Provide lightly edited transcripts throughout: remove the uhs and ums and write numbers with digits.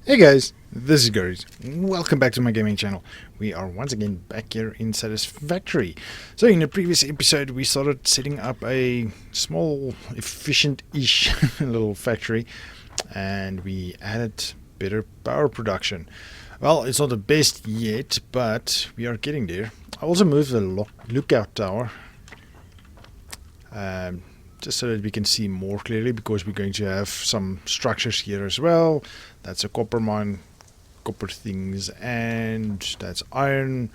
Hey guys, this is Garies. Welcome back to my gaming channel. We are once again back here in Satisfactory. So in the previous episode we started setting up a small, efficient-ish little factory, and we added better power production. Well, it's not the best yet, but we are getting there. I also moved the lookout tower, just so that we can see more clearly, because we're going to have some structures here as well. That's a copper mine, copper things, and that's iron,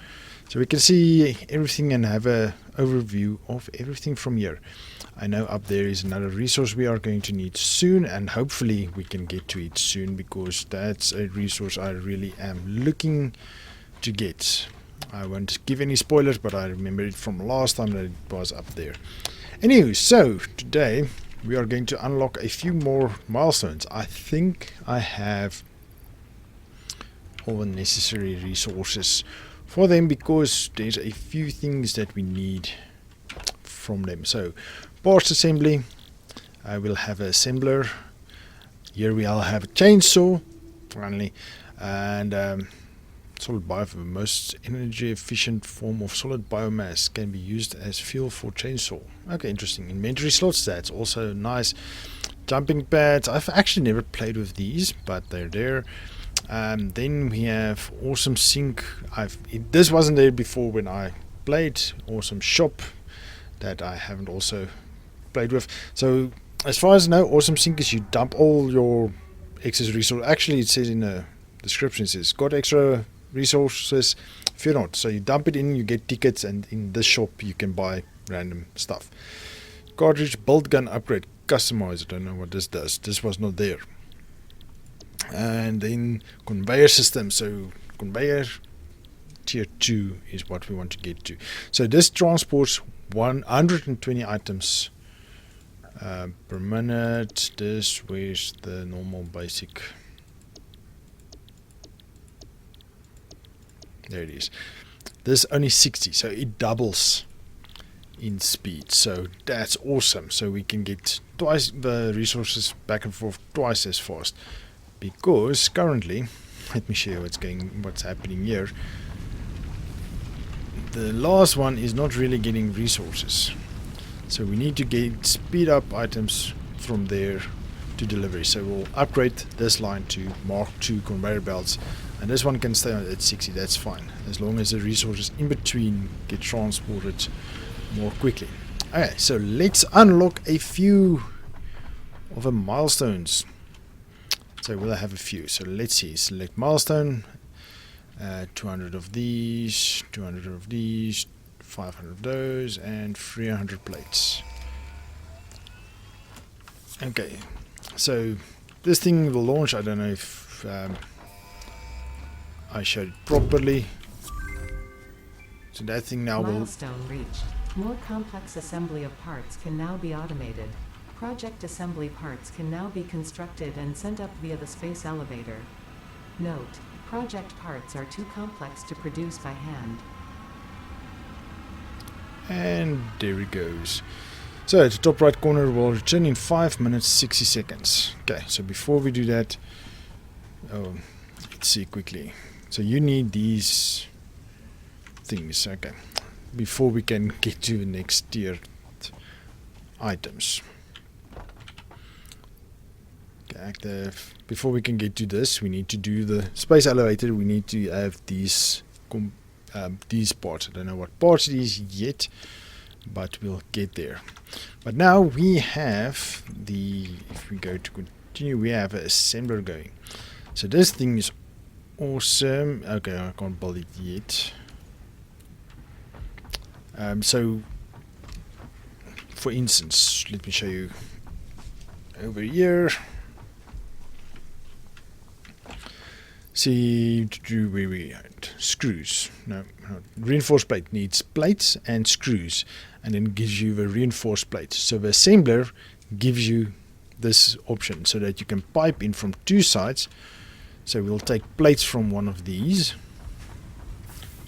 so we can see everything and have a overview of everything from here. I know up there is another resource we are going to need soon, and hopefully we can get to it soon, because that's a resource I really am looking to get. I won't give any spoilers, but I remember it from last time that it was up there. Anyway, so today we are going to unlock a few more milestones. I think I have all the necessary resources for them, because there's a few things that we need from them. So parts assembly, I will have an assembler. Here we'll have a chainsaw finally, and solid biomass, the most energy efficient form of solid biomass, can be used as fuel for chainsaw. Okay, interesting. Inventory slots, that's also nice. Jumping pads, I've actually never played with these, but they're there. Then we have awesome sink. This wasn't there before when I played. Awesome shop that I haven't also played with. So as far as I know, awesome sink is you dump all your excess resource. Actually, it says in the description, it says got extra resources, fear not. So you dump it in, you get tickets, and in this shop you can buy random stuff. Cartridge, bolt gun upgrade, customize. I don't know what this does. This was not there. And then conveyor system. So conveyor tier 2 is what we want to get to. So this transports 120 items per minute. This was the normal basic. There it is. This is only 60, so it doubles in speed. So that's awesome. So we can get twice the resources back and forth twice as fast. Because currently, let me show you what's happening here. The last one is not really getting resources. So we need to speed up items from there to delivery. So we'll upgrade this line to Mark II conveyor belts. And this one can stay on at 60, that's fine, as long as the resources in between get transported more quickly. Okay, so let's unlock a few of the milestones. So we'll have a few. So let's see, select milestone, 200 of these, 200 of these, 500 of those, and 300 plates. Okay, so this thing will launch. I don't know if I showed it properly. So that thing now will... Milestone reached. More complex assembly of parts can now be automated. Project assembly parts can now be constructed and sent up via the space elevator. Note: project parts are too complex to produce by hand. And there it goes. So at the top right corner will return in 5 minutes 60 seconds. Okay, so before we do that, let's see quickly. So you need these things, okay, before we can get to the next tier items. Okay, active. Before we can get to this, we need to do the space elevator. We need to have these parts. I don't know what parts it is yet, but we'll get there. But now we have if we go to continue, we have an assembler going. So this thing is awesome. Okay, I can't build it yet. So for instance, let me show you over here. See, where we at? Screws. No, reinforced plate needs plates and screws, and then gives you the reinforced plate. So the assembler gives you this option so that you can pipe in from two sides. So we'll take plates from one of these.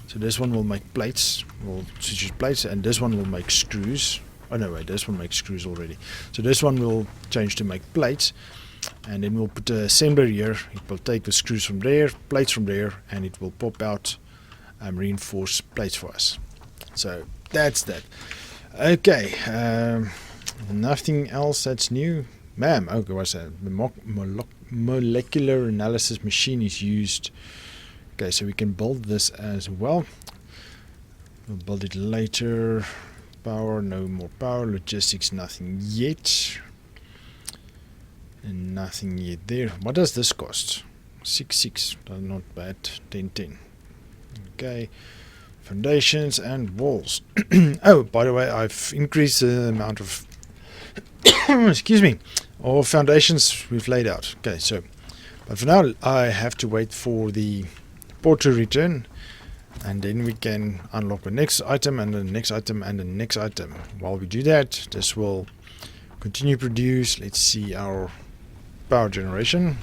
So this one will make plates. We'll switch plates, and this one will make screws. Oh no, wait, this one makes screws already. So this one will change to make plates. And then we'll put the assembler here. It will take the screws from there, plates from there, and it will pop out reinforced plates for us. So that's that. Okay, nothing else that's new. Okay, what's that? The molecular analysis machine is used. Okay, so we can build this as well. We'll build it later. Power, no more power. Logistics, nothing yet. And nothing yet there. What does this cost? 6.6. Not bad. 10.10. Okay. Foundations and walls. Oh, by the way, I've increased the amount of excuse me, of foundations we've laid out. Okay, so but for now I have to wait for the port to return, and then we can unlock the next item and the next item and the next item. While we do that, this will continue to produce. Let's see our power generation.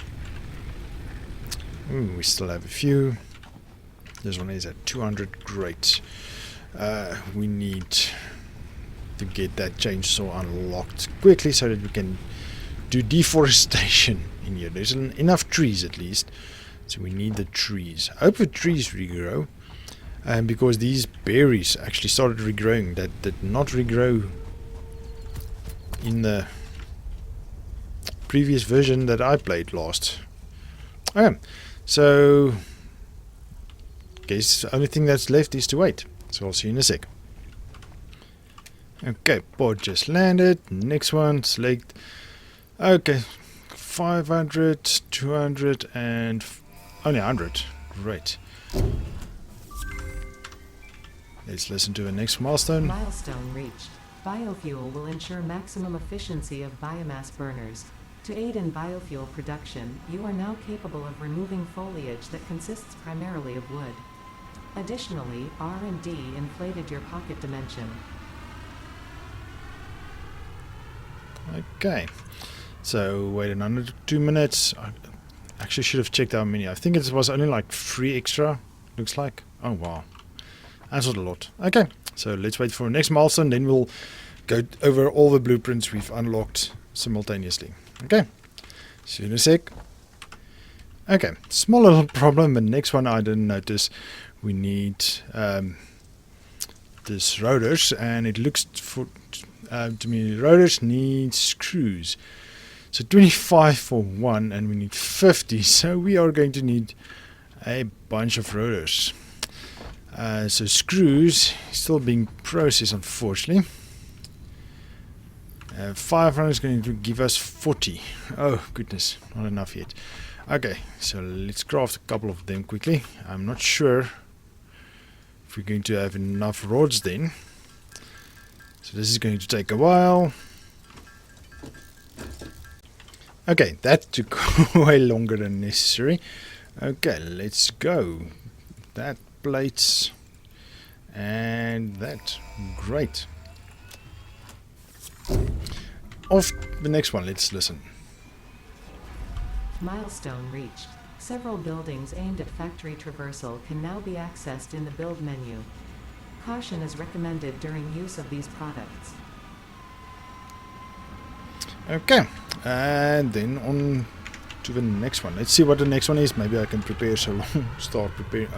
We still have a few. This one is at 200. Great. We need to get that chainsaw unlocked quickly so that we can do deforestation in here. There's enough trees at least, so we need the trees. I hope the trees regrow, because these berries actually started regrowing that did not regrow in the previous version that I played last. Okay, so guess the only thing that's left is to wait. So I'll see you in a sec. Okay, pod just landed. Next one, select. Okay, 500, 200, and only 100. Great. Let's listen to the next milestone. Milestone reached. Biofuel will ensure maximum efficiency of biomass burners. To aid in biofuel production, you are now capable of removing foliage that consists primarily of wood. Additionally, R&D inflated your pocket dimension. Okay, so wait another 2 minutes. I actually should have checked our menu. I think it was only like 3 extra, looks like. Oh wow, that's not a lot. Okay, so let's wait for the next milestone, then we'll go over all the blueprints we've unlocked simultaneously. Okay, see you in a sec. Okay, small little problem. The next one I didn't notice. We need this rotors, and it looks to me rotors need screws. So 25 for one, and we need 50. So we are going to need a bunch of rotors. So screws still being processed, unfortunately. 500 is going to give us 40. Oh goodness, not enough yet. Okay, so let's craft a couple of them quickly. I'm not sure if we're going to have enough rods then. So this is going to take a while. Okay, that took way longer than necessary. Okay, let's go. That plates and that. Great. Off the next one, let's listen. Milestone reached. Several buildings aimed at factory traversal can now be accessed in the build menu. Caution is recommended during use of these products. Okay, and then on to the next one. Let's see what the next one is. Maybe I can prepare so long. Start preparing.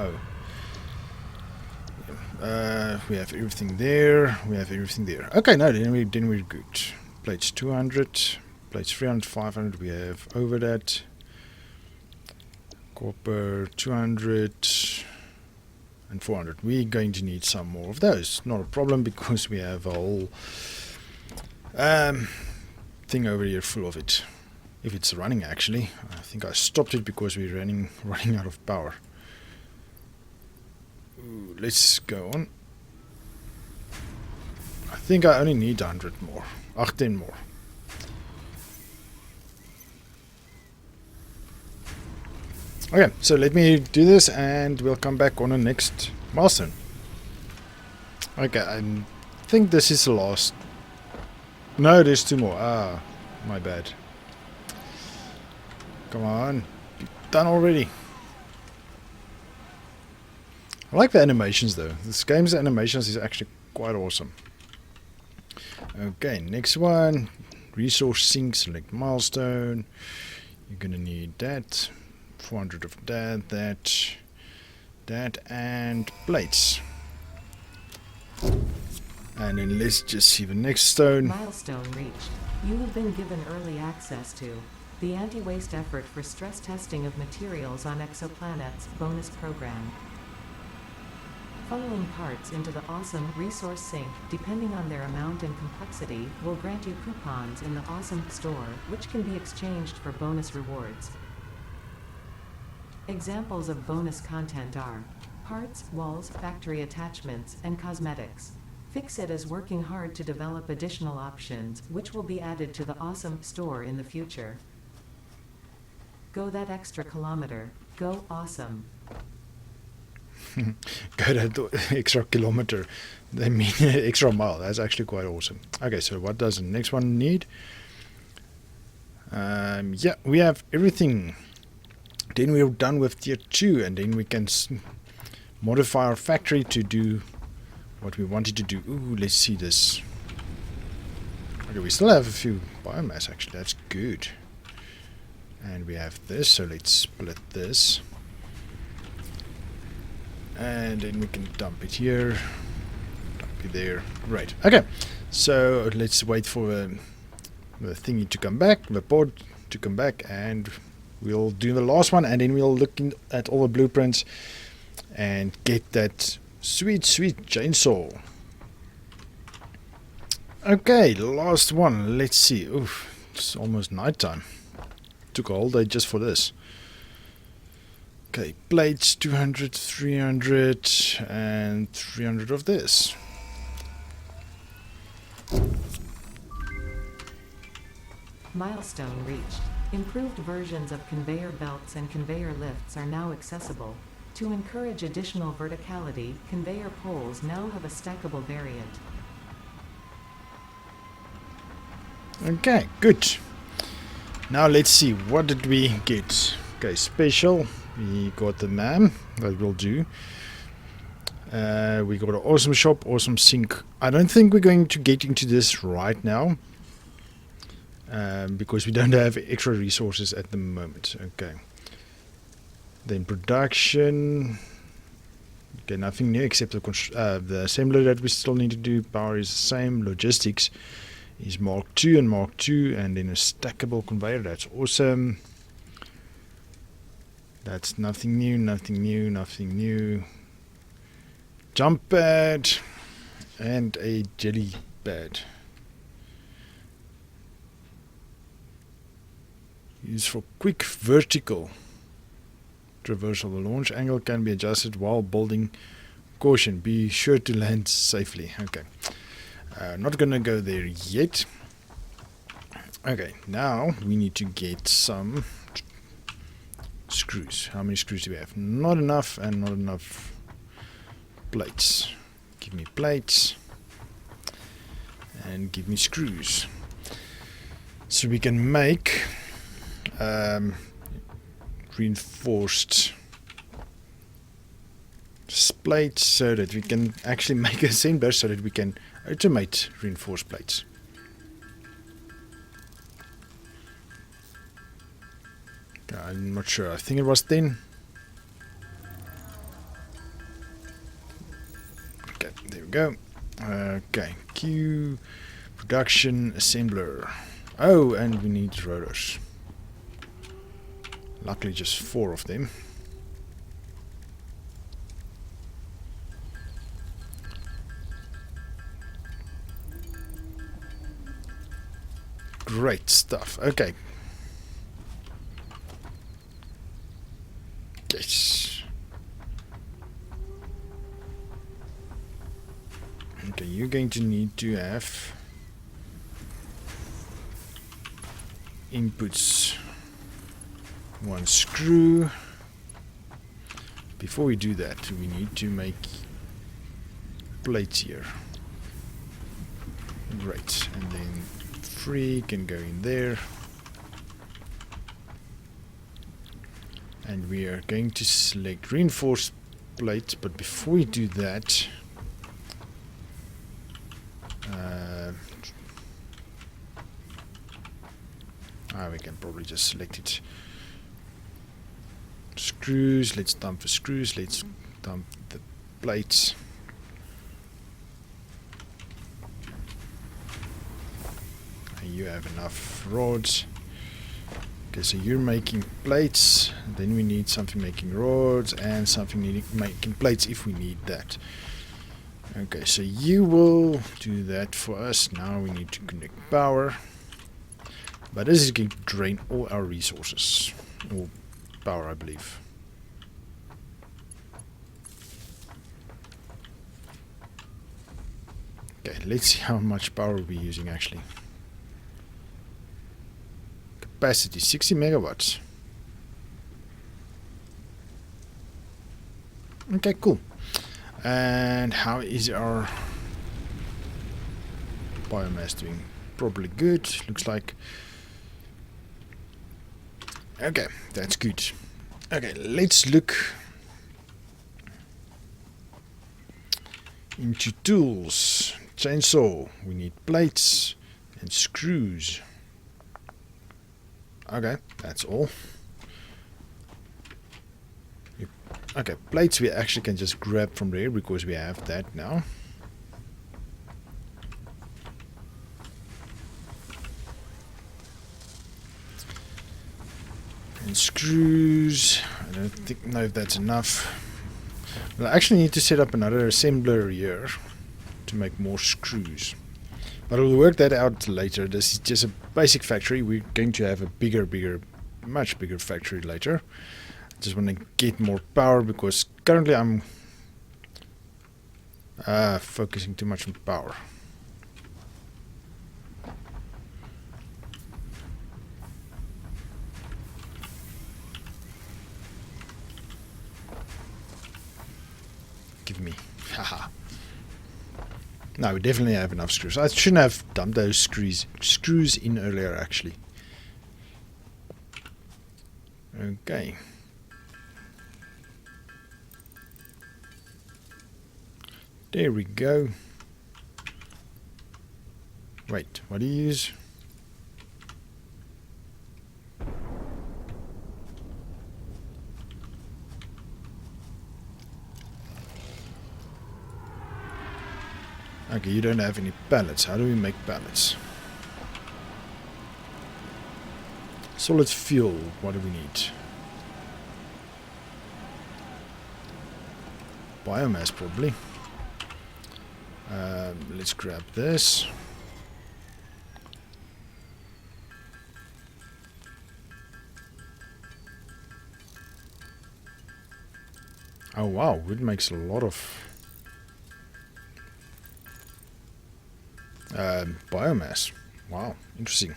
We have everything there. We have everything there. Okay, no, then we're good. Plates 200, plates 300, 500. We have over that. Copper 200 and 400. We're going to need some more of those. Not a problem, because we have a whole thing over here full of it. If it's running, actually. I think I stopped it because we're running out of power. Ooh, let's go on. I think I only need 100 more. 10 more. Okay, so let me do this and we'll come back on the next milestone. Okay, I think this is the last. No, there's 2 more. Ah, my bad. Come on, be done already. I like the animations though. This game's animations is actually quite awesome. Okay, next one. resource sink, select milestone. You're gonna need that, 400 of that, and plates. And then let's just see the next stone. Milestone reached. You have been given early access to the Anti-Waste Effort for Stress Testing of Materials on Exoplanets bonus program. Funneling parts into the awesome resource sink, depending on their amount and complexity, will grant you coupons in the awesome store, which can be exchanged for bonus rewards. Examples of bonus content are parts, walls, factory attachments, and cosmetics. Fixit is working hard to develop additional options, which will be added to the awesome store in the future. Go that extra kilometer. Go awesome. Go that extra kilometer. They mean extra mile. That's actually quite awesome. Okay, so what does the next one need? Yeah, we have everything. Then we're done with tier 2, and then we can modify our factory to do what we wanted to do. Ooh, let's see this. Okay, we still have a few biomass actually. That's good. And we have this, so let's split this. And then we can dump it here. Dump it there. Right. Okay. So let's wait for the thingy to come back, the board to come back, and we'll do the last one, and then we'll look at all the blueprints and get that sweet chainsaw. Okay, last one. Let's see. Oof, it's almost nighttime. Took a whole day just for this. Okay, plates 200, 300, and 300 of this. Milestone reached. Improved versions of conveyor belts and conveyor lifts are now accessible. To encourage additional verticality, conveyor poles now have a stackable variant. Okay, good. Now let's see, what did we get? Okay, special. We got the MAM, that will do. We got an awesome shop, awesome sink. I don't think we're going to get into this right now. Because we don't have extra resources at the moment. Okay. Then production. Okay, nothing new except the assembler that we still need to do. Power is the same. Logistics is Mark 2 and Mark 2. And then a stackable conveyor. That's awesome. That's nothing new, nothing new, nothing new. Jump pad. And a jelly pad. Used for quick vertical traversal. The launch angle can be adjusted while building. Caution, be sure to land safely. Okay. Not gonna go there yet. Okay, now we need to get some screws. How many screws do we have? Not enough, and not enough plates. Give me plates. And give me screws. So we can make reinforced plates so that we can actually make assembler so that we can automate reinforced plates. Okay, I'm not sure. I think it was 10. Okay, there we go. Okay, Q production assembler. Oh, and we need rotors. Luckily just 4 of them. Great stuff. Okay. Yes. Okay, you're going to need to have inputs. 1 screw. Before we do that, we need to make plates here. Great, and then 3 can go in there. And we are going to select reinforced plates, but before we do that, We can probably just select it. Screws, let's dump the screws, let's dump the plates. And you have enough rods. Okay, so you're making plates, then we need something making rods and something making plates if we need that. Okay, so you will do that for us. Now we need to connect power. But this is going to drain all our resources. Or power, I believe. Okay, let's see how much power we're using actually. Capacity 60 megawatts. Okay, cool. And how is our biomass doing? Probably good. Looks like. Okay, that's good. Okay, let's look into tools. Chainsaw. We need plates and screws. Okay, that's all. Okay, plates we actually can just grab from there because we have that now. And screws, I don't know if that's enough. Well, I actually need to set up another assembler here to make more screws. But we'll work that out later. This is just a basic factory. We're going to have a much bigger factory later. Just want to get more power because currently I'm focusing too much on power. Give me. Haha. No, we definitely have enough screws. I shouldn't have dumped those screws in earlier actually. Okay. There we go. Wait, what do you use? Okay, you don't have any pallets. How do we make pallets? Solid fuel, what do we need? Biomass probably. Let's grab this. Oh wow, wood makes a lot of biomass. Wow, interesting.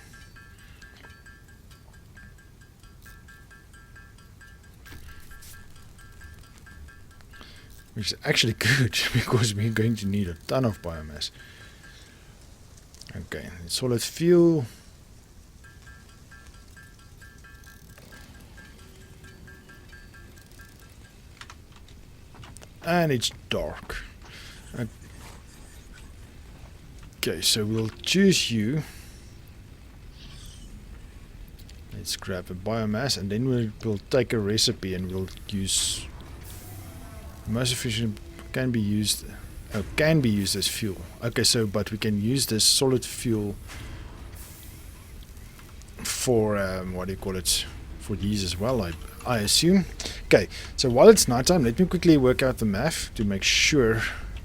Which is actually good because we're going to need a ton of biomass. Okay, solid fuel. And it's dark. Okay, so we'll choose you. Let's grab a biomass and then we'll take a recipe and we'll use most efficient can be used as fuel. Okay, so but we can use this solid fuel for what do you call it, for these as well, I assume. Okay, so while it's nighttime, let me quickly work out the math to make sure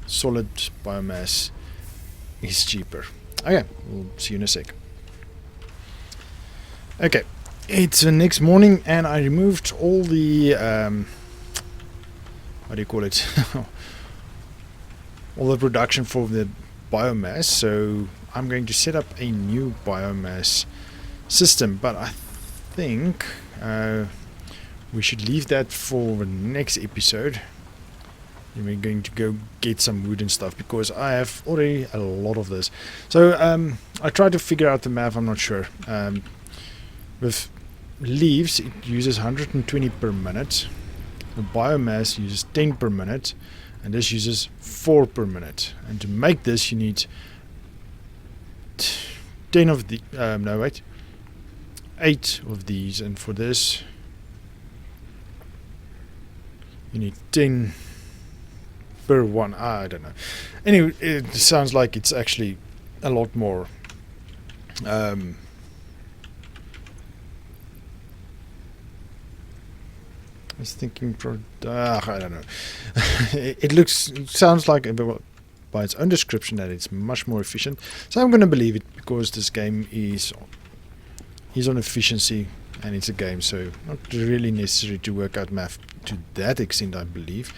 solid biomass is cheaper. Okay, we'll see you in a sec. Okay, it's the next morning and I removed all the what do you call it, all the production for the biomass, so I'm going to set up a new biomass system, but I think we should leave that for the next episode. And we're going to go get some wood and stuff because I have already a lot of this. So I tried to figure out the math, I'm not sure. With leaves it uses 120 per minute. The biomass uses 10 per minute, and this uses 4 per minute. And to make this, you need 10 of the 8 of these, and for this you need 10 per one. I don't know. Anyway, it sounds like it's actually a lot more. I was thinking, I don't know. It sounds like by its own description that it's much more efficient. So I'm going to believe it because this game is on efficiency and it's a game, so not really necessary to work out math to that extent, I believe.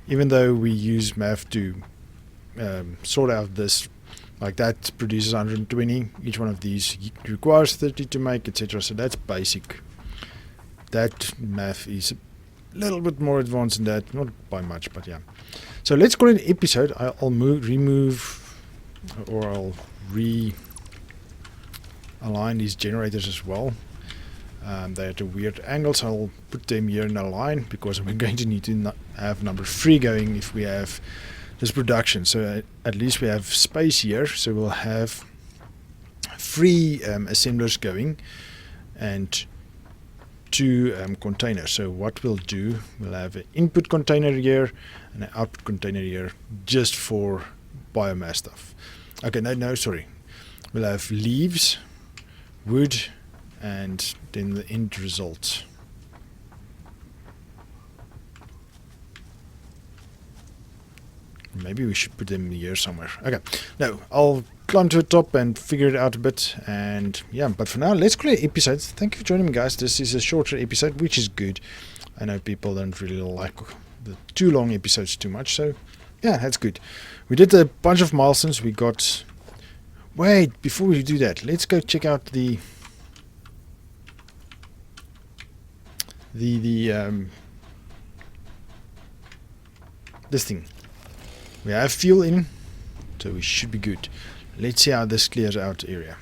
Even though we use math to sort out this, like that produces 120. Each one of these requires 30 to make, etc. So that's basic. That math is a little bit more advanced than that, not by much, but yeah. So let's call it an episode. I'll remove, or I'll realign these generators as well. They're at a weird angle, so I'll put them here in a line because we're going to need to have number 3 going if we have this production. So at least we have space here, so we'll have 3 assemblers going and 2 containers. So what we'll do, we'll have an input container here and an output container here just for biomass stuff. Okay, no, sorry. We'll have leaves, wood, and then the end result. Maybe we should put them here somewhere. Okay, no, I'll climb to the top and figure it out a bit. And yeah, but for now, let's call it episodes. Thank you for joining me, guys. This is a shorter episode, which is good. I know people don't really like the too long episodes too much, so yeah, that's good. We did a bunch of milestones. We got... Wait, before we do that, let's go check out this thing. We have fuel in, so we should be good. Let's see how this clears out area.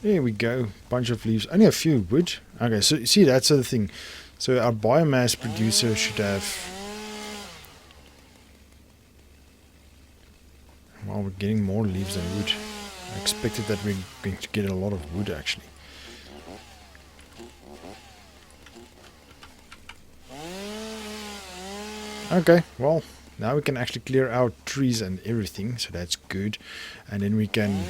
There we go, bunch of leaves, only a few wood. Okay, so see, that's the thing. So our biomass producer should have... Well, we're getting more leaves than wood. I expected that we're going to get a lot of wood actually. Okay, well, now we can actually clear out trees and everything, so that's good. And then we can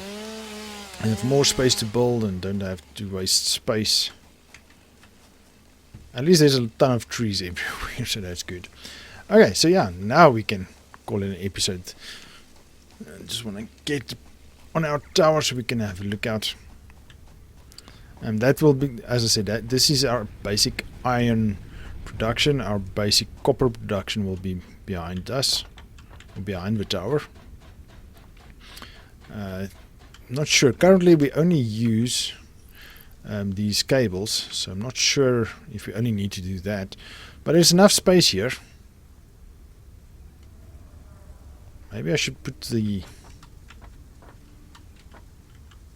have more space to build and don't have to waste space. At least there's a ton of trees everywhere, so that's good. Okay, so yeah, now we can call it an episode. I just want to get on our tower so we can have a look out. And that will be, as I said, that this is our basic iron production. Our basic copper production will be behind us, or behind the tower. Not sure. Currently we only use these cables, so I'm not sure if we only need to do that. But there's enough space here. Maybe I should put the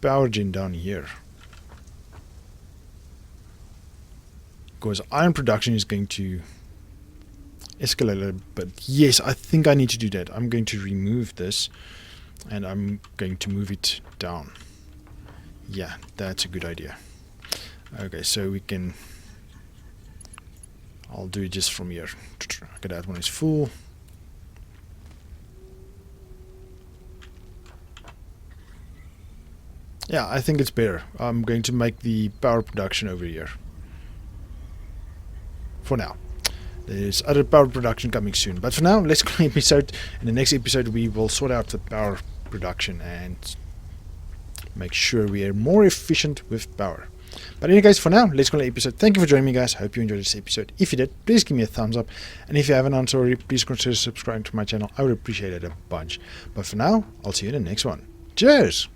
power gen down here, because iron production is going to escalate a little bit. Yes, I think I need to do that. I'm going to remove this and I'm going to move it down. Yeah, that's a good idea. Okay, so we can... I'll do it just from here. Okay, that one is full. Yeah, I think it's better. I'm going to make the power production over here. For now. There's other power production coming soon. But for now, let's go to the episode. In the next episode, we will sort out the power production and make sure we are more efficient with power. But anyway, guys, for now, let's go to the episode. Thank you for joining me, guys. I hope you enjoyed this episode. If you did, please give me a thumbs up. And if you haven't already, please consider subscribing to my channel. I would appreciate it a bunch. But for now, I'll see you in the next one. Cheers!